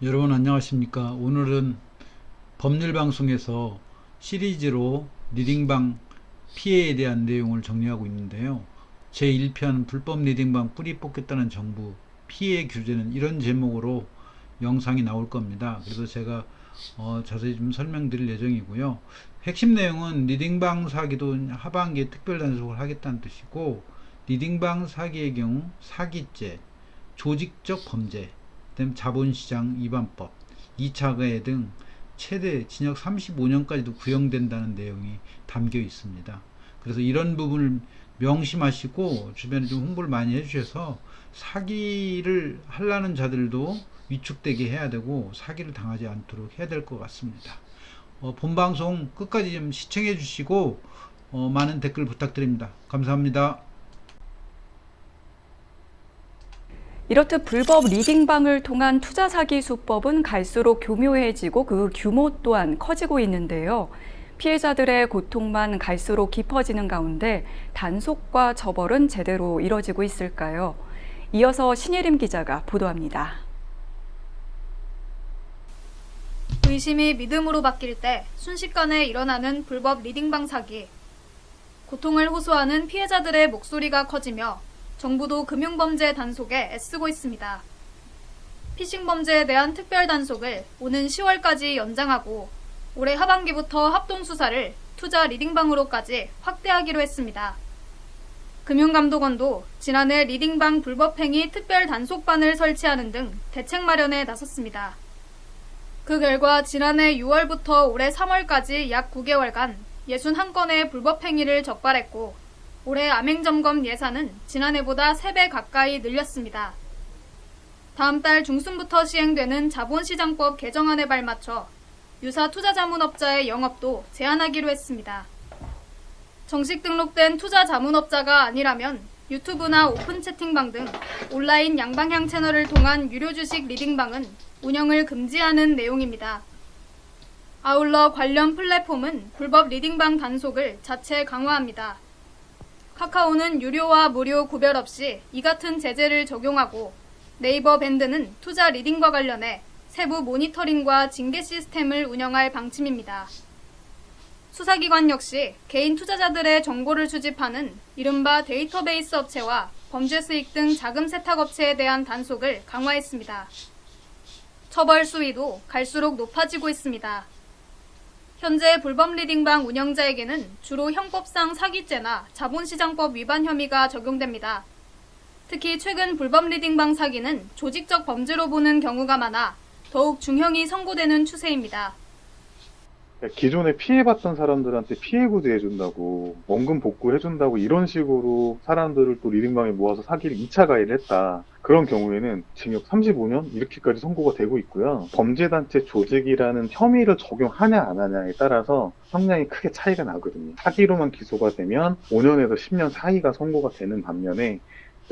여러분 안녕하십니까? 오늘은 법률 방송에서 시리즈로 리딩방 피해에 대한 내용을 정리하고 있는데요. 제1편 불법 리딩방 뿌리 뽑겠다는 정부 피해 규제는 이런 제목으로 영상이 나올 겁니다. 그래서 제가 자세히 좀 설명드릴 예정이고요. 핵심 내용은 리딩방 사기도 하반기에 특별 단속을 하겠다는 뜻이고, 리딩방 사기의 경우 사기죄, 조직적 범죄, 그다음 자본시장 위반법, 2차 가해 등 최대 징역 35년까지도 구형된다는 내용이 담겨 있습니다. 그래서 이런 부분을 명심하시고 주변에 좀 홍보를 많이 해주셔서 사기를 하려는 자들도 위축되게 해야 되고 사기를 당하지 않도록 해야 될 것 같습니다. 본 방송 끝까지 좀 시청해 주시고 많은 댓글 부탁드립니다. 감사합니다. 이렇듯 불법 리딩방을 통한 투자 사기 수법은 갈수록 교묘해지고 그 규모 또한 커지고 있는데요. 피해자들의 고통만 갈수록 깊어지는 가운데 단속과 처벌은 제대로 이뤄지고 있을까요? 이어서 신예림 기자가 보도합니다. 의심이 믿음으로 바뀔 때 순식간에 일어나는 불법 리딩방 사기. 고통을 호소하는 피해자들의 목소리가 커지며 정부도 금융범죄 단속에 애쓰고 있습니다. 피싱 범죄에 대한 특별 단속을 오는 10월까지 연장하고 올해 하반기부터 합동수사를 투자 리딩방으로까지 확대하기로 했습니다. 금융감독원도 지난해 리딩방 불법행위 특별 단속반을 설치하는 등 대책 마련에 나섰습니다. 그 결과 지난해 6월부터 올해 3월까지 약 9개월간 61건의 불법행위를 적발했고, 올해 암행점검 예산은 지난해보다 3배 가까이 늘렸습니다. 다음 달 중순부터 시행되는 자본시장법 개정안에 발맞춰 유사 투자자문업자의 영업도 제한하기로 했습니다. 정식 등록된 투자자문업자가 아니라면 유튜브나 오픈 채팅방 등 온라인 양방향 채널을 통한 유료 주식 리딩방은 운영을 금지하는 내용입니다. 아울러 관련 플랫폼은 불법 리딩방 단속을 자체 강화합니다. 카카오는 유료와 무료 구별 없이 이 같은 제재를 적용하고, 네이버 밴드는 투자 리딩과 관련해 세부 모니터링과 징계 시스템을 운영할 방침입니다. 수사기관 역시 개인 투자자들의 정보를 수집하는 이른바 데이터베이스 업체와 범죄 수익 등 자금 세탁 업체에 대한 단속을 강화했습니다. 처벌 수위도 갈수록 높아지고 있습니다. 현재 불법 리딩방 운영자에게는 주로 형법상 사기죄나 자본시장법 위반 혐의가 적용됩니다. 특히 최근 불법 리딩방 사기는 조직적 범죄로 보는 경우가 많아 더욱 중형이 선고되는 추세입니다. 기존에 피해봤던 사람들한테 피해 구제해준다고, 원금 복구해준다고 이런 식으로 사람들을 또 리딩방에 모아서 사기를 2차 가해를 했다. 그런 경우에는 징역 35년 이렇게까지 선고가 되고 있고요. 범죄단체 조직이라는 혐의를 적용하냐 안 하냐에 따라서 형량이 크게 차이가 나거든요. 사기로만 기소가 되면 5년에서 10년 사이가 선고가 되는 반면에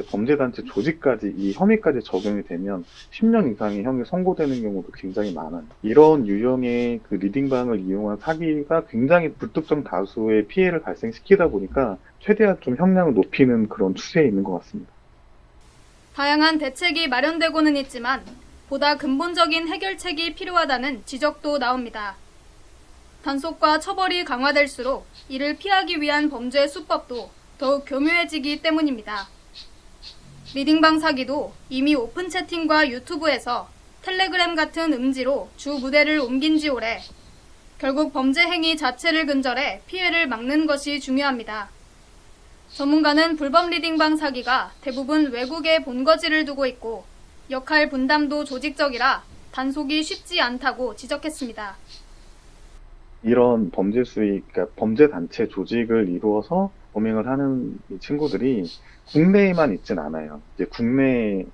범죄단체 조직까지 이 혐의까지 적용이 되면 10년 이상의 형이 선고되는 경우도 굉장히 많아요. 이런 유형의 그 리딩방을 이용한 사기가 굉장히 불특정 다수의 피해를 발생시키다 보니까 최대한 좀 형량을 높이는 그런 추세에 있는 것 같습니다. 다양한 대책이 마련되고는 있지만 보다 근본적인 해결책이 필요하다는 지적도 나옵니다. 단속과 처벌이 강화될수록 이를 피하기 위한 범죄 수법도 더욱 교묘해지기 때문입니다. 리딩방 사기도 이미 오픈 채팅과 유튜브에서 텔레그램 같은 음지로 주 무대를 옮긴 지 오래. 결국 범죄 행위 자체를 근절해 피해를 막는 것이 중요합니다. 전문가는 불법 리딩방 사기가 대부분 외국에 본거지를 두고 있고 역할 분담도 조직적이라 단속이 쉽지 않다고 지적했습니다. 이런 범죄 수익, 그러니까 범죄 단체 조직을 이루어서 범행을 하는 이 친구들이 국내에만 있진 않아요. 이제 국내에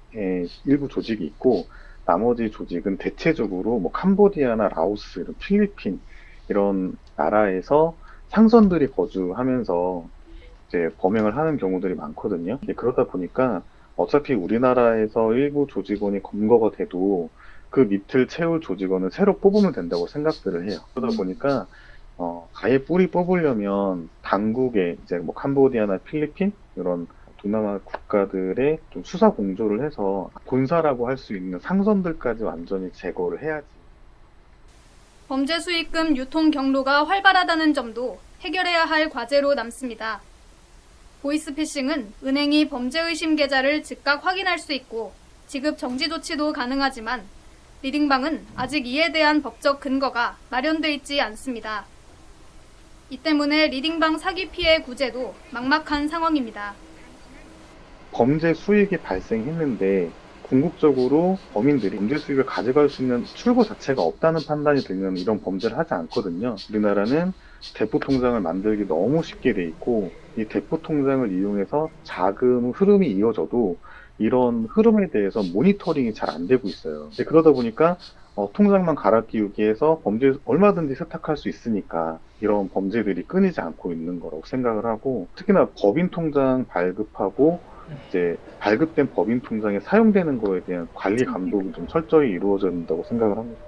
일부 조직이 있고, 나머지 조직은 대체적으로 뭐 캄보디아나 라오스, 이런 필리핀 이런 나라에서 상선들이 거주하면서 이제 범행을 하는 경우들이 많거든요. 그러다 보니까 어차피 우리나라에서 일부 조직원이 검거가 돼도 그 밑을 채울 조직원은 새로 뽑으면 된다고 생각들을 해요. 그러다 보니까 아예 뿌리 뽑으려면 당국에 이제 뭐 캄보디아나 필리핀 이런 동남아 국가들의 좀 수사 공조를 해서 본사라고 할 수 있는 상선들까지 완전히 제거를 해야지. 범죄 수익금 유통 경로가 활발하다는 점도 해결해야 할 과제로 남습니다. 보이스피싱은 은행이 범죄 의심 계좌를 즉각 확인할 수 있고 지급 정지 조치도 가능하지만 리딩방은 아직 이에 대한 법적 근거가 마련돼 있지 않습니다. 이 때문에 리딩방 사기 피해 구제도 막막한 상황입니다. 범죄 수익이 발생했는데 궁극적으로 범인들이 범죄 수익을 가져갈 수 있는 출구 자체가 없다는 판단이 들면 이런 범죄를 하지 않거든요. 우리나라는 대포 통장을 만들기 너무 쉽게 돼 있고 이 대포 통장을 이용해서 자금 흐름이 이어져도 이런 흐름에 대해서 모니터링이 잘 안 되고 있어요. 그러다 보니까 통장만 갈아 끼우기 해서 범죄 얼마든지 세탁할 수 있으니까 이런 범죄들이 끊이지 않고 있는 거라고 생각을 하고, 특히나 법인 통장 발급하고 이제 발급된 법인 통장에 사용되는 거에 대한 관리 감독이 좀 철저히 이루어져야 된다고 생각을 합니다.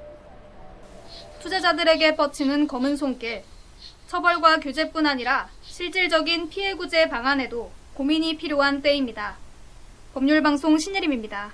투자자들에게 뻗치는 검은 손길, 처벌과 규제뿐 아니라 실질적인 피해 구제 방안에도 고민이 필요한 때입니다. 법률방송 신예림입니다.